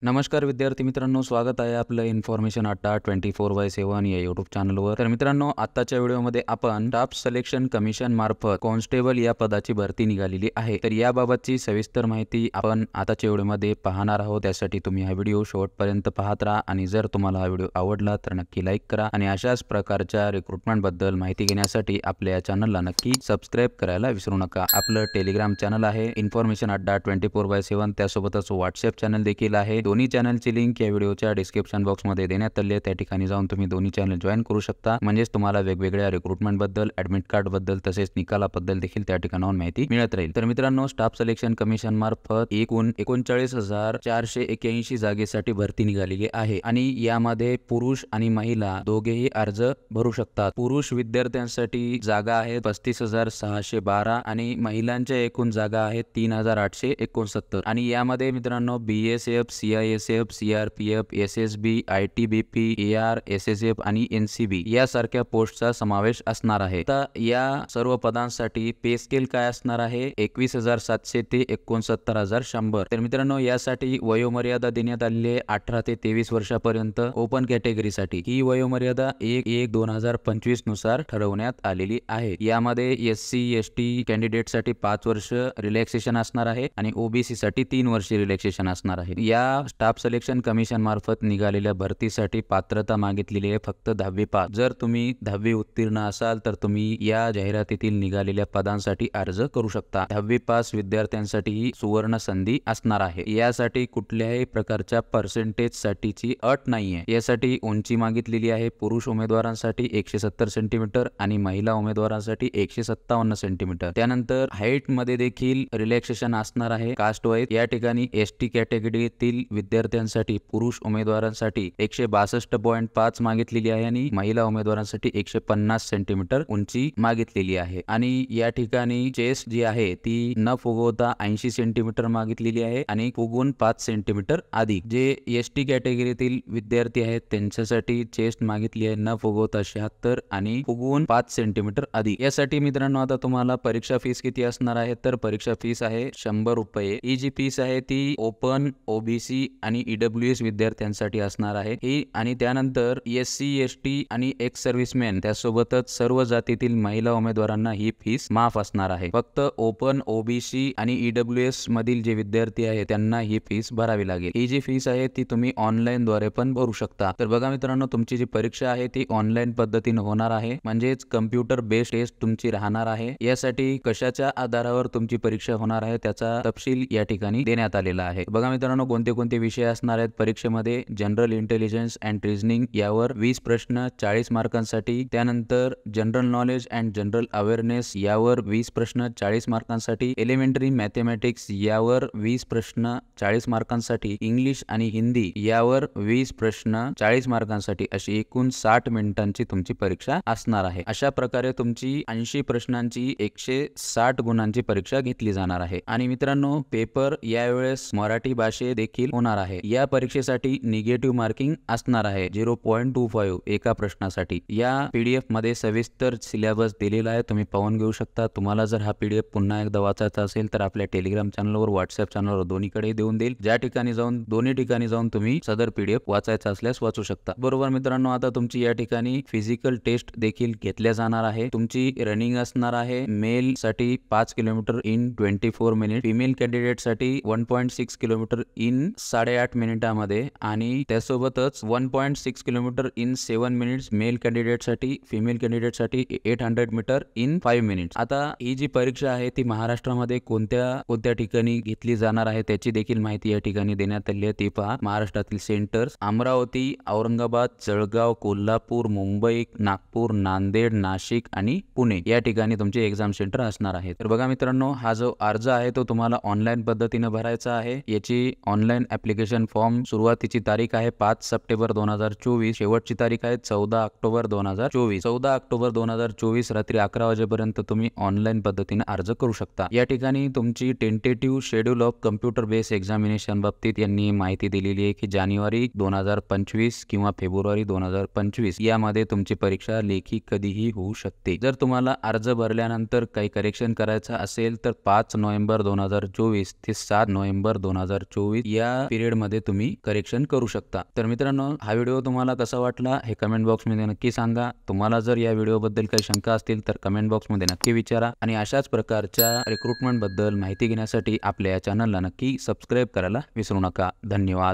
नमस्कार विद्यार्थी मित्रांनो, स्वागत आहे आपलं इन्फॉर्मेशन अड्डा 24/7 या यूट्यूब चॅनलवर। तर मित्रांनो, आताच्या व्हिडिओमध्ये आपण स्टाफ सिलेक्शन कमिशन मार्फत कॉन्स्टेबल या पदाची भरती निघालेली आहे। तर याबाबतची सविस्तर माहिती आपण आताच्या व्हिडिओमध्ये पाहणार आहोत। त्यासाठी तुम्ही हा व्हिडिओ शेवटपर्यंत पाहत राहा आणि जर तुम्हाला हा व्हिडिओ आवडला तर नक्की लाईक करा आणि अशाच प्रकारच्या रिक्रुटमेंट बद्दल माहिती घेण्यासाठी आपल्या चॅनलला नक्की सबस्क्राइब करायला विसरू नका। आपलं टेलिग्राम चॅनल आहे इन्फॉर्मेशन अड्डा 24/7, त्यासोबतच व्हॉट्सअप चॅनल देखील आहे। दोन्ही चॅनलची लिंक या व्हिडिओच्या डिस्क्रिप्शन बॉक्समध्ये देण्यात आली आहे। त्या ठिकाणी जाऊन तुम्ही दोन्ही चॅनल जॉईन करू शकता, म्हणजेच तुम्हाला वेगवेगळ्या रिक्रुटमेंट बद्दल, ॲडमिट कार्ड बद्दल तसेच निकालाबद्दल देखील त्या ठिकाणाहून माहिती मिळत राहील। तर मित्रांनो, स्टाफ सिलेक्शन कमिशन मार्फत एकूण 39,481 जागेसाठी भरती निघालेली आहे आणि यामध्ये पुरुष आणि महिला दोघेही अर्ज भरू शकतात। पुरुष विद्यार्थ्यांसाठी जागा आहेत 35,612 आणि महिलांच्या एकूण जागा आहेत 3,869 आणि यामध्ये मित्रांनो BSF, CISF, CRPF, SSB, ITBP, AR, SSF आणि NCB यासारख्या पोस्टचा समावेश असणार आहे। आता या सर्व पदांसाठी पे स्केल काय असणार आहे? 21,700 ते 69,100। तर मित्रांनो, यासाठी वयोमर्यादा देण्यात आलेली आहे 18 ते 23 वर्षापर्यंत। ओपन कॅटेगरीसाठी ही वयोमर्यादा 1/1/2025 नुसार ठरवण्यात आलेली आहे। यामध्ये SC ST कॅन्डिडेटसाठी 5 वर्ष रिलॅक्सेशन असणार आहे आणि OBC साठी 3 वर्ष रिलॅक्सेशन असणार आहे। या स्टाफ सिलेक्शन कमिशन मार्फत निघालेल्या भरतीसाठी पात्रता मागितलेली आहे फक्त 10वी पास। जर तुम्ही 10वी उत्तीर्ण असाल तर तुम्ही या जाहिरातीतील निघालेल्या पदांसाठी अर्ज करू शकता। 10वी पास विद्यार्थ्यांसाठी ही सुवर्ण संधी असणार आहे। यासाठी कुठल्याही प्रकारच्या पर्सेंटेज साठीची अट नाहीये। यासाठी उंची मागितलेली आहे पुरुष उमेदवारांसाठी 170 सेंटीमीटर आणि महिला उमेदवारांसाठी 157 सेंटीमीटर। त्यानंतर हाईट मध्ये देखील रिलॅक्सेशन असणार आहे कास्ट वाईज। या ठिकाणी ST कॅटेगरीतील विद्यार्थ्यांसाठी पुरुष उमेदवारांसाठी 162.5 मागितलेली आहे आणि महिला उमेदवारांसाठी 150 सेंटीमीटर उंची मागितलेली आहे आणि या ठिकाणी चेस्ट जी आहे ती न फुगवता 80 सेंटीमीटर मागितलेली आहे आणि फुगवून 5 सेंटीमीटर अधिक। जे ST कॅटेगरीतील विद्यार्थी आहेत त्यांच्यासाठी चेस्ट मागितली आहे न फुगवता 76 आणि फुगवून 5 सेंटीमीटर अधिक। यासाठी मित्रांनो, आता तुम्हाला परीक्षा फीस किती असणार आहे? तर परीक्षा फीस आहे 100 रुपये। ही जी फीस आहे ती ओपन, OBC आणि EWS विद्यार्थ्यांसाठी असणार आहे ही। आणि त्यानंतर SC ST आणि एक्स सर्व्हिसमॅन त्यासोबतच सर्व जातीतील महिला उमेदवारांना ही फीस माफ असणार आहे। फक्त ओपन, OBC आणि EWS मधील जे विद्यार्थी आहेत त्यांना ही फीस भरावी लागेल। ही जी फीस आहे ती तुम्ही ऑनलाईन द्वारे पण भरू शकता। तर बघा मित्रांनो, तुमची जी परीक्षा आहे ती ऑनलाईन पद्धतीने होणार आहे, म्हणजेच कम्प्युटर बेस्ड टेस्ट तुमची राहणार आहे। यासाठी कशाच्या आधारावर तुमची परीक्षा होणार आहे त्याचा तपशील या ठिकाणी देण्यात आलेला आहे। बघा मित्रांनो, कोणते कोणते विषय असणार आहेत परीक्षेमध्ये? जनरल इंटेलिजन्स अँड रिझनिंग यावर 20 प्रश्न 40 मार्कांसाठी। त्यानंतर general knowledge and general awareness यावर 20 प्रश्न 40 मार्कांसाठी। एलिमेंटरी मॅथमॅटिक्स यावर 20 प्रश्न 40 मार्कांसाठी। इंग्लिश आणि हिंदी यावर 20 प्रश्न 40 मार्कांसाठी। अशी एकूण 60 मिनिटांची तुमची परीक्षा असणार आहे। अशा प्रकारे तुमची 80 प्रश्नांची 160 गुणांची परीक्षा घेतली जाणार आहे। आणि मित्रांनो, पेपर यावेळेस मराठी भाषेत देखील होणार आहे। या परीक्षेसाठी निगेटिव्ह मार्किंग असणार आहे 0.25 एका प्रश्नासाठी। या PDF मध्ये सविस्तर सिलेबस दिलेला आहे, तुम्ही पाहून घेऊ शकता। तुम्हाला जर हा PDF पुन्हा एकदा वाचायचा असेल तर आपल्या टेलिग्राम चॅनलवर, व्हॉट्सअप चॅनलवर दोन्हीकडे देऊन देईल। ज्या ठिकाणी जाऊन दोन्ही ठिकाणी जाऊन तुम्ही सदर PDF वाचायचा असल्यास वाचू शकता। बरोबर मित्रांनो, आता तुमची या ठिकाणी फिजिकल टेस्ट देखील घेतल्या जाणार आहे। तुमची रनिंग असणार आहे मेल साठी 5 kilometre in 24 minute, female candidate साठी 1.6 किलोमीटर इन 8.5 मिनिटांमध्ये आणि त्यासोबतच 1.6 kilometre in 7 minutes mail candidate साठी। फिमेल कॅन्डिडेट साठी 800 मीटर इन 5 मिनिट्स। आता ही जी परीक्षा आहे ती महाराष्ट्रामध्ये कोणत्या ठिकाणी घेतली जाणार आहे त्याची देखील माहिती या ठिकाणी देण्यात आली आहे। ती पहा, महाराष्ट्रातील सेंटर्स अमरावती, औरंगाबाद, जळगाव, कोल्हापूर, मुंबई, नागपूर, नांदेड, नाशिक आणि पुणे या ठिकाणी तुमचे एक्झाम सेंटर असणार आहे। तर बघा मित्रांनो, हा जो अर्ज आहे तो तुम्हाला ऑनलाईन पद्धतीने भरायचा आहे। याची ऑनलाईन ऍप्लिकेशन फॉर्म सुरुवातीची तारीख आहे 5 सप्टेंबर 2024, शेवटची तारीख आहे 14 ऑक्टोबर 2024। 14 ऑक्टोबर 2024 रात्री 11 वाजेपर्यंत तुम्ही ऑनलाईन पद्धतीने अर्ज करू शकता। या ठिकाणी तुमची tentative schedule of computer based examination बाबतीत यांनी माहिती दिलेली आहे की जानेवारी 2025 किंवा फेब्रुवारी 2025 यामध्ये तुमची परीक्षा लेखी कधीही होऊ शकते। जर तुम्हाला अर्ज भरल्यानंतर काही करेक्शन करायचं असेल तर 5 नोव्हेंबर 2024 ते 7 नोव्हेंबर 2024 या पिरियड मध्ये तुम्ही करेक्शन करू शकता। तर मित्रांनो, हा व्हिडिओ तुम्हाला कसा वाटला हे कमेंट बॉक्स मध्ये नक्की सांगा। तुम्हाला जर या व्हिडिओ बद्दल काही शंका असतील तर कमेंट बॉक्स मध्ये नक्की विचारा आणि अशाच प्रकारच्या रिक्रुटमेंट बद्दल माहिती घेण्यासाठी आपल्या या चॅनलला नक्की सबस्क्राइब करायला विसरू नका। धन्यवाद।